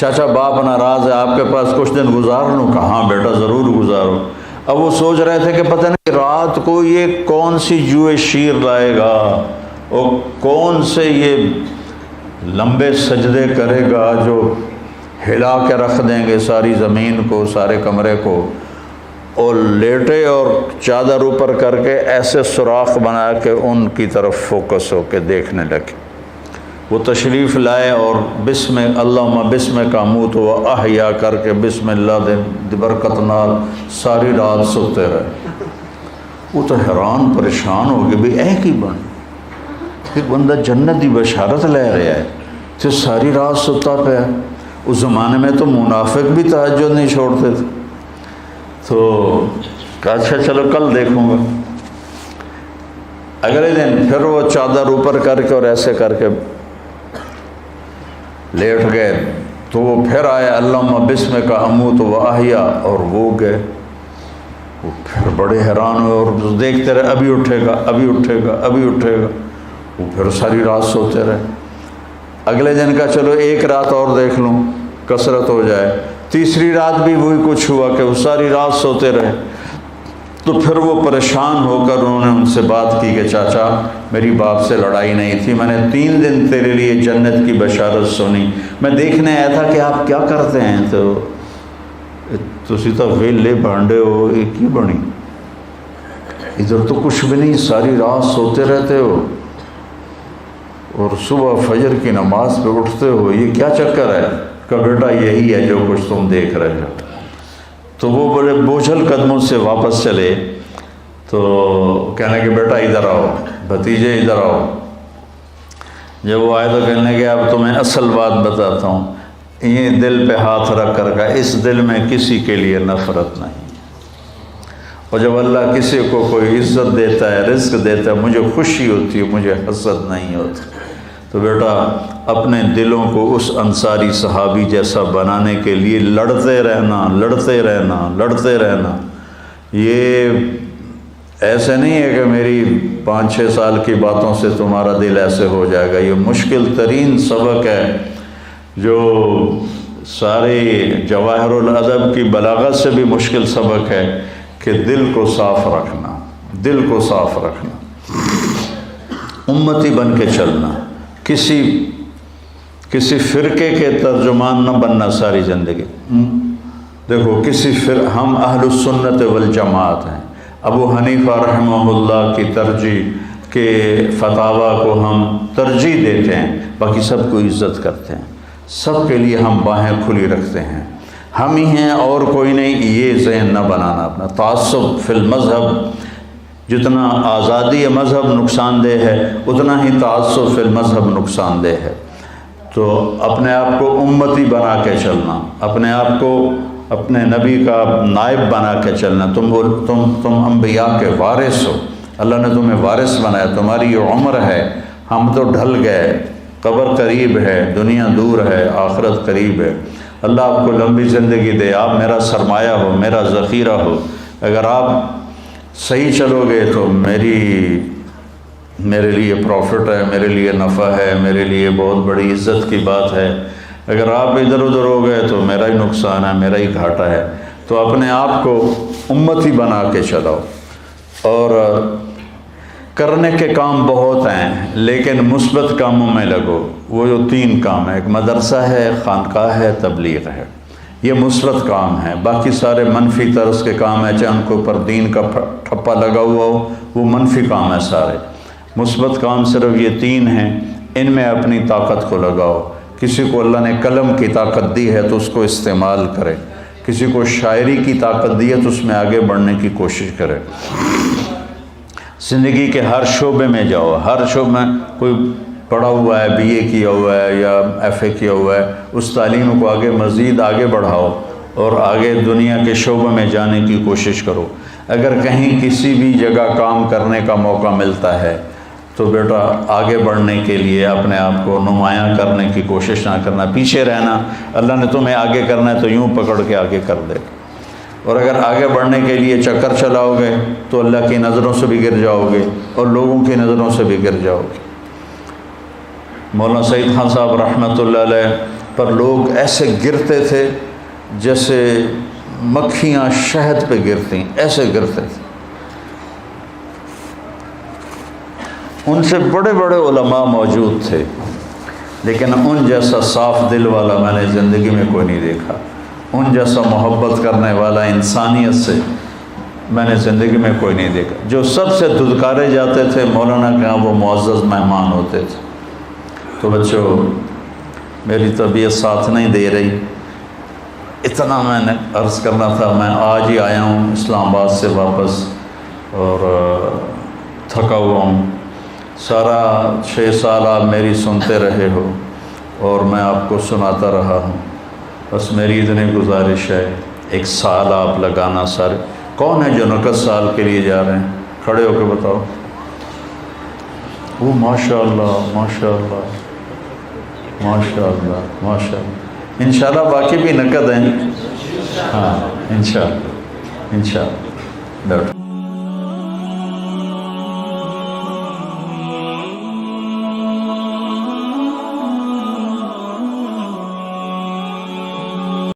چاچا باپ ناراض ہے، آپ کے پاس کچھ دن گزار لوں؟ کہاں بیٹا ضرور گزارو۔ اب وہ سوچ رہے تھے کہ پتہ نہیں رات کو یہ کون سی جوئے شیر لائے گا اور کون سے یہ لمبے سجدے کرے گا جو ہلا کے رکھ دیں گے ساری زمین کو، سارے کمرے کو، اور لیٹے اور چادر اوپر کر کے ایسے سوراخ بنا کے ان کی طرف فوکس ہو کے دیکھنے لگے۔ وہ تشریف لائے اور بسم اللہم بسم کا اموت و احیا کر کے بسم اللہ دے برکت نال ساری رات سوتے رہے۔ وہ تو حیران پریشان ہو گئے، بھی اے کی بن ایک بندہ جنت دی بشارت لے رہا ہے تو ساری رات سوتا پیا۔ اس زمانے میں تو منافق بھی تہجد نہیں چھوڑتے تھے۔ تو کہا اچھا چلو کل دیکھوں گا۔ اگلے دن پھر وہ چادر اوپر کر کے اور ایسے کر کے لیٹ گئے، تو وہ پھر آئے اللہم بسم کا اموت و احیا، اور وہ گئے۔ وہ پھر بڑے حیران ہوئے اور دیکھتے رہے، ابھی اٹھے گا ابھی اٹھے گا ابھی اٹھے گا۔ وہ پھر ساری رات سوتے رہے۔ اگلے دن کا چلو ایک رات اور دیکھ لوں، کثرت ہو جائے۔ تیسری رات بھی وہی کچھ ہوا کہ وہ ساری رات سوتے رہے۔ تو پھر وہ پریشان ہو کر انہوں نے ان سے بات کی کہ چاچا میری باپ سے لڑائی نہیں تھی، میں نے 3 دن تیرے لیے جنت کی بشارت سنی، میں دیکھنے آیا تھا کہ آپ کیا کرتے ہیں، تو تسی تو ویلے بانڈے ہو، ایک ہی بنی ادھر تو کچھ بھی نہیں، ساری رات سوتے رہتے ہو اور صبح فجر کی نماز پہ اٹھتے ہو، یہ کیا چکر ہے؟ کہ بیٹا یہی ہے جو کچھ تم دیکھ رہے ہو۔ تو وہ بڑے بوجھل قدموں سے واپس چلے، تو کہنے کہ بیٹا ادھر آؤ، بھتیجے ادھر آؤ۔ جب وہ آئے تو کہنے کہ اب تمہیں اصل بات بتاتا ہوں، یہ دل پہ ہاتھ رکھ کر کا اس دل میں کسی کے لیے نفرت نہیں، اور جب اللہ کسی کو کوئی عزت دیتا ہے، رزق دیتا ہے، مجھے خوشی ہوتی ہے، مجھے حسد نہیں ہوتی۔ تو بیٹا اپنے دلوں کو اس انصاری صحابی جیسا بنانے کے لیے لڑتے رہنا لڑتے رہنا لڑتے رہنا۔ یہ ایسے نہیں ہے کہ میری 5-6 سال کی باتوں سے تمہارا دل ایسے ہو جائے گا۔ یہ مشکل ترین سبق ہے جو سارے جواہر الادب کی بلاغت سے بھی مشکل سبق ہے، کہ دل کو صاف رکھنا، دل کو صاف رکھنا، امتی بن کے چلنا، کسی فرقے کے ترجمان نہ بننا ساری زندگی۔ دیکھو ہم اہل السنت والجماعت ہیں، ابو حنیفہ رحمہ اللہ کی ترجیح کے فتاویٰ کو ہم ترجیح دیتے ہیں، باقی سب کو عزت کرتے ہیں، سب کے لیے ہم باہیں کھلی رکھتے ہیں، ہم ہی ہیں اور کوئی نہیں۔ یہ ذہن نہ بنانا اپنا۔ تعصب فی المذہب، جتنا آزادی مذہب نقصان دہ ہے اتنا ہی تعصب فی المذہب نقصان دہ ہے۔ تو اپنے آپ کو امتی بنا کے چلنا، اپنے آپ کو اپنے نبی کا نائب بنا کے چلنا۔ تم انبیاء کے وارث ہو، اللہ نے تمہیں وارث بنایا، تمہاری یہ عمر ہے، ہم تو ڈھل گئے، قبر قریب ہے، دنیا دور ہے، آخرت قریب ہے۔ اللہ آپ کو لمبی زندگی دے، آپ میرا سرمایہ ہو، میرا ذخیرہ ہو۔ اگر آپ صحیح چلو گے تو میرے لیے پروفٹ ہے، میرے لیے نفع ہے، میرے لیے بہت بڑی عزت کی بات ہے۔ اگر آپ ادھر ادھر ہو گئے تو میرا ہی نقصان ہے، میرا ہی گھاٹا ہے۔ تو اپنے آپ کو امتی بنا کے چلاؤ، اور کرنے کے کام بہت ہیں لیکن مثبت کاموں میں لگو۔ وہ جو 3 کام ہیں، ایک مدرسہ ہے، خانقاہ ہے، تبلیغ ہے، یہ مثبت کام ہیں۔ باقی سارے منفی طرز کے کام ہیں، چاہے ان کے اوپر دین کا ٹھپا لگا ہوا ہو، وہ منفی کام ہے سارے۔ مثبت کام صرف یہ 3 ہیں، ان میں اپنی طاقت کو لگاؤ۔ کسی کو اللہ نے قلم کی طاقت دی ہے تو اس کو استعمال کرے، کسی کو شاعری کی طاقت دی ہے تو اس میں آگے بڑھنے کی کوشش کرے۔ زندگی کے ہر شعبے میں جاؤ، ہر شعبے میں کوئی پڑھا ہوا ہے، BA کیا ہوا ہے یا FA کیا ہوا ہے، اس تعلیم کو مزید آگے بڑھاؤ اور آگے دنیا کے شعبے میں جانے کی کوشش کرو۔ اگر کہیں کسی بھی جگہ کام کرنے کا موقع ملتا ہے تو بیٹا آگے بڑھنے کے لیے اپنے آپ کو نمایاں کرنے کی کوشش نہ کرنا، پیچھے رہنا۔ اللہ نے تمہیں آگے کرنا ہے تو یوں پکڑ کے آگے کر دے، اور اگر آگے بڑھنے کے لیے چکر چلاؤ گے تو اللہ کی نظروں سے بھی گر جاؤ گے اور لوگوں کی نظروں سے بھی گر جاؤ گے۔ مولانا سعید خان صاحب رحمۃ اللہ علیہ پر لوگ ایسے گرتے تھے جیسے مکھیاں شہد پہ گرتی، ایسے گرتے تھے۔ ان سے بڑے بڑے علماء موجود تھے، لیکن ان جیسا صاف دل والا میں نے زندگی میں کوئی نہیں دیکھا، ان جیسا محبت کرنے والا انسانیت سے میں نے زندگی میں کوئی نہیں دیکھا۔ جو سب سے دھدکارے جاتے تھے مولانا کے ہاں وہ معزز مہمان ہوتے تھے۔ تو بچوں، میری طبیعت ساتھ نہیں دے رہی، اتنا میں نے عرض کرنا تھا۔ میں آج ہی آیا ہوں اسلام آباد سے واپس، اور تھکا ہوا ہوں۔ سارا 6 سال آپ میری سنتے رہے ہو اور میں آپ کو سناتا رہا ہوں۔ بس میری اتنی گزارش ہے، 1 سال آپ لگانا سارے۔ کون ہے جو 29 سال کے لیے جا رہے ہیں؟ کھڑے ہو کے بتاؤ۔ وہ ماشاء اللہ ماشاء اللہ ماشاء اللہ ماشاء اللہ۔ انشاءاللہ باقی بھی نقد ہیں، ہاں انشاءاللہ انشاءاللہ۔ بیٹھو۔